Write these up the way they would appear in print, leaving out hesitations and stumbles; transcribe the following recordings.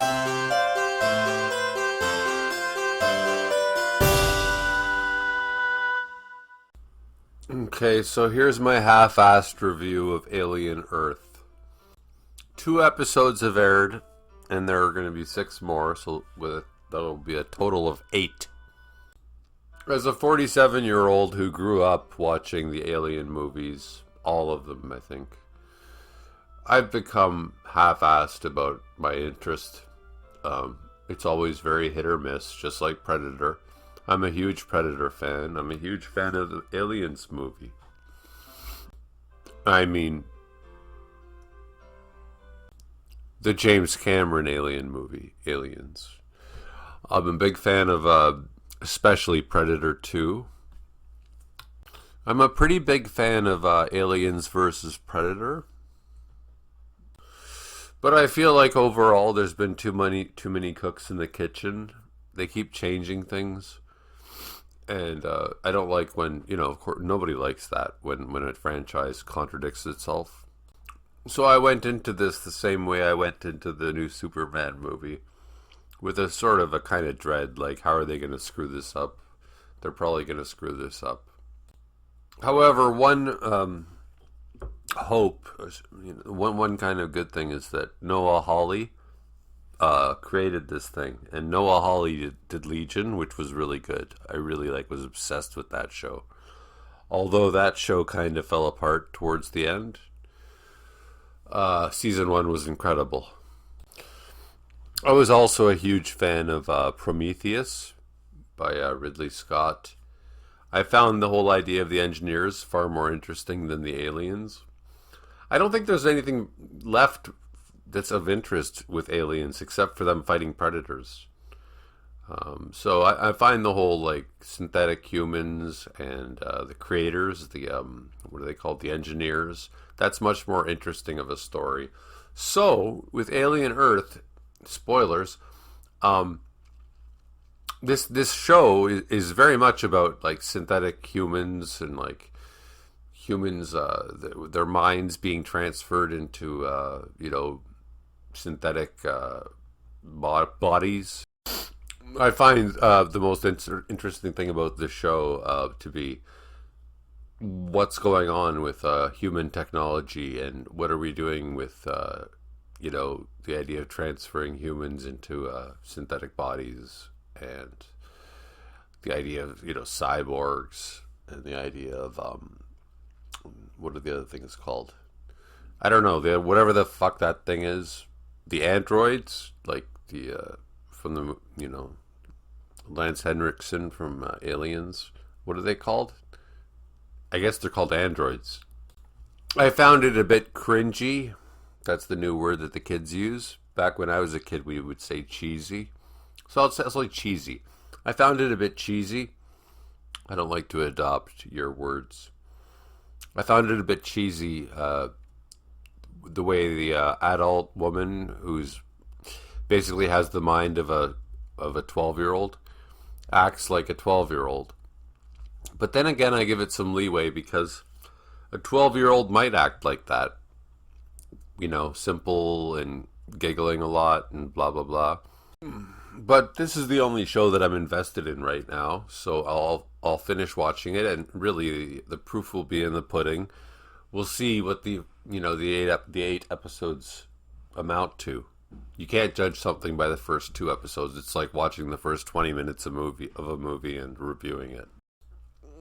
Okay, so here's my half-assed review of Alien Earth. 2 episodes have aired, and there are going to be 6 more, so that'll be a total of 8. As a 47-year-old who grew up watching the Alien movies, all of them, I think, I've become half-assed about my interest. It's always very hit or miss, just like Predator. I'm a huge Predator fan. I'm a huge fan of the Aliens movie. I mean, the James Cameron Alien movie, Aliens. I'm a big fan of especially Predator 2. I'm a pretty big fan of Aliens versus Predator. But I feel like overall there's been too many cooks in the kitchen. They keep changing things. And I don't like when, of course, nobody likes that when a franchise contradicts itself. So I went into this the same way I went into the new Superman movie, with a sort of a kind of dread, like, how are they going to screw this up? They're probably going to screw this up. However, one hope, one kind of good thing is that Noah Hawley created this thing, and Noah Hawley did Legion, which was really good. I really was obsessed with that show, although that show kind of fell apart towards the end. Season 1 was incredible. I was also a huge fan of Prometheus by Ridley Scott. I found the whole idea of the engineers far more interesting than the aliens. I don't think there's anything left that's of interest with aliens except for them fighting predators. So I find the whole synthetic humans and the creators, the what are they called, the engineers, that's much more interesting of a story. So with Alien Earth, spoilers, this show is very much about synthetic humans and humans, their minds being transferred into synthetic bodies. I find the most interesting thing about this show to be what's going on with human technology, and what are we doing with the idea of transferring humans into synthetic bodies, and the idea of cyborgs, and the idea of what are the other things called? I don't know, whatever the fuck that thing is. The androids, from the Lance Henriksen from Aliens. What are they called? I guess they're called androids. I found it a bit cringy. That's the new word that the kids use. Back when I was a kid, we would say cheesy. So it's like cheesy. I found it a bit cheesy. I don't like to adopt your words. I found it a bit cheesy, the way the adult woman, who's basically has the mind of a 12-year-old, acts like a 12-year-old. But then again, I give it some leeway, because a 12-year-old might act like that. Simple and giggling a lot and blah, blah, blah. But this is the only show that I'm invested in right now, so I'll finish watching it, and really the proof will be in the pudding. We'll see what the 8 episodes amount to. You can't judge something by the first 2 episodes. It's like watching the first 20 minutes of a movie and reviewing it.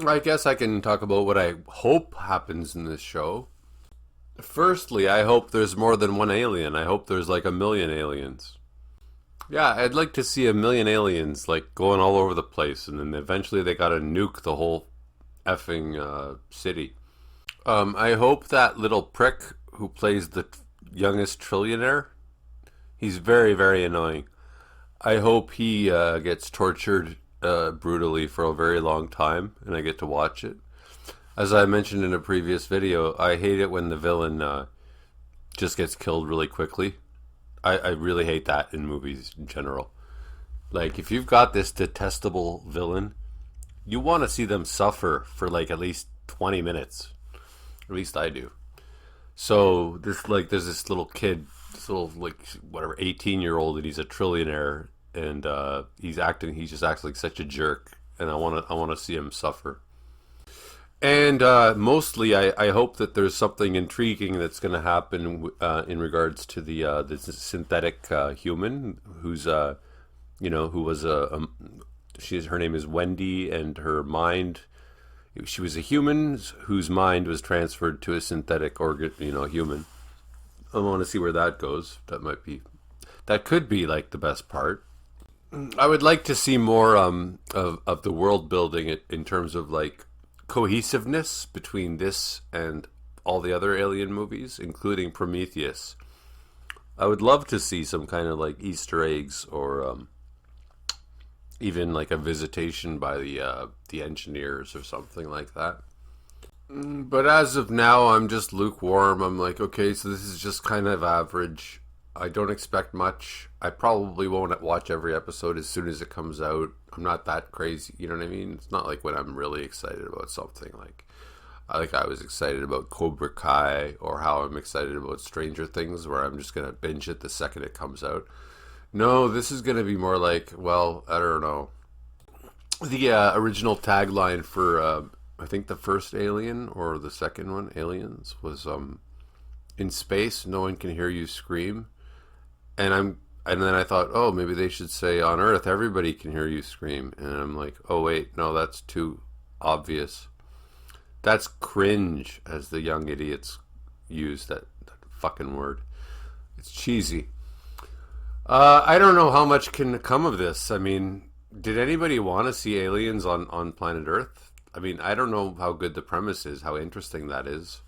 I guess I can talk about what I hope happens in this show. Firstly, I hope there's more than one alien. I hope there's 1 million aliens. Yeah, I'd like to see 1 million aliens going all over the place, and then eventually they gotta nuke the whole effing city. I hope that little prick who plays the youngest trillionaire, he's very, very annoying. I hope he gets tortured brutally for a very long time, and I get to watch it. As I mentioned in a previous video, I hate it when the villain just gets killed really quickly. I really hate that in movies in general. If you've got this detestable villain, you want to see them suffer for at least 20 minutes. At least I do. So there's this little kid, this little, like, whatever, 18-year-old, and he's a trillionaire, and he just acts like such a jerk, and I want to see him suffer. And mostly, I hope that there's something intriguing that's going to happen in regards to the synthetic human who's who was her name is Wendy, and her mind. She was a human whose mind was transferred to a synthetic human. I want to see where that goes. That could be like the best part. I would like to see more of the world building in terms of like cohesiveness between this and all the other Alien movies, including Prometheus. I would love to see some kind of like Easter eggs, or even like a visitation by the engineers or something like that. But as of now, I'm just lukewarm. I'm like, okay, so this is just kind of average. I don't expect much. I probably won't watch every episode as soon as it comes out. I'm not that crazy, you know what I mean? It's not like when I'm really excited about something like I was excited about Cobra Kai, or how I'm excited about Stranger Things, where I'm just going to binge it the second it comes out. No, this is going to be more like, well, I don't know. The original tagline for, I think the first Alien, or the second one, Aliens, was, in space, no one can hear you scream. And then I thought, oh, maybe they should say, on Earth, everybody can hear you scream. And I'm like, oh, wait, no, that's too obvious. That's cringe, as the young idiots use that fucking word. It's cheesy. I don't know how much can come of this. I mean, did anybody want to see aliens on planet Earth? I mean, I don't know how good the premise is, how interesting that is.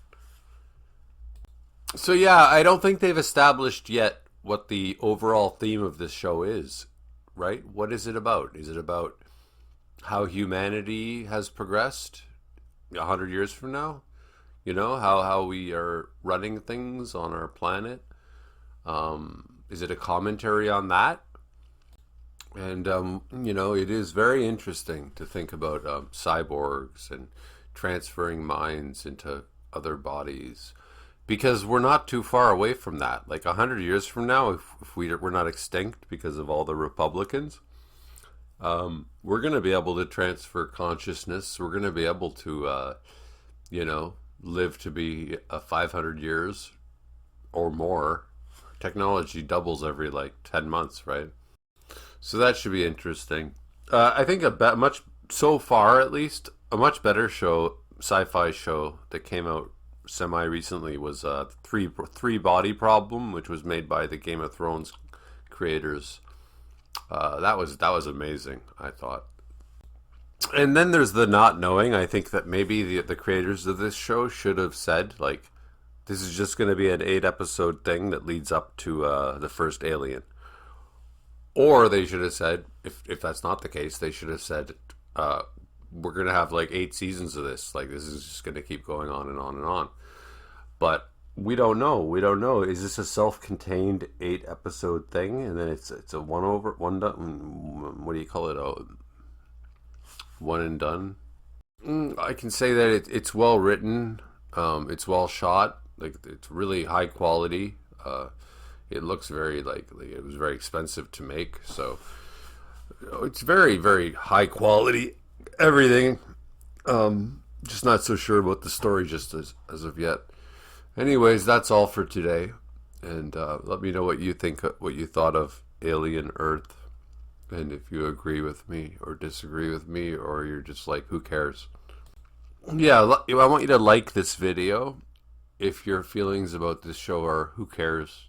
So yeah, I don't think they've established yet what the overall theme of this show is, right? What is it about? Is it about how humanity has progressed 100 years from now? You know, how we are running things on our planet? Is it a commentary on that? And, it is very interesting to think about cyborgs and transferring minds into other bodies, because we're not too far away from that. Like 100 years from now, if we're not extinct because of all the Republicans, we're going to be able to transfer consciousness. We're going to be able to, live to be 500 years or more. Technology doubles every 10 months, right? So that should be interesting. I think so far at least, a much better sci-fi show that came out semi-recently was Three Body Problem, which was made by the Game of Thrones creators. That was amazing, I thought. And then there's the not knowing. I think that maybe the creators of this show should have said, this is just going to be an 8-episode thing that leads up to the first Alien. Or they should have said, if that's not the case, they should have said, we're going to have 8 seasons of this. This is just going to keep going on and on and on. But we don't know. We don't know. Is this a self-contained 8-episode thing? And then it's a one done, what do you call it? One and done? I can say that it's well written. It's well shot. It's really high quality. It looks very it was very expensive to make. So it's very, very high quality. Everything. Just not so sure about the story just as of yet. Anyways, that's all for today. And let me know what you think, what you thought of Alien Earth. And if you agree with me or disagree with me, or you're just who cares? Yeah, I want you to like this video if your feelings about this show are who cares.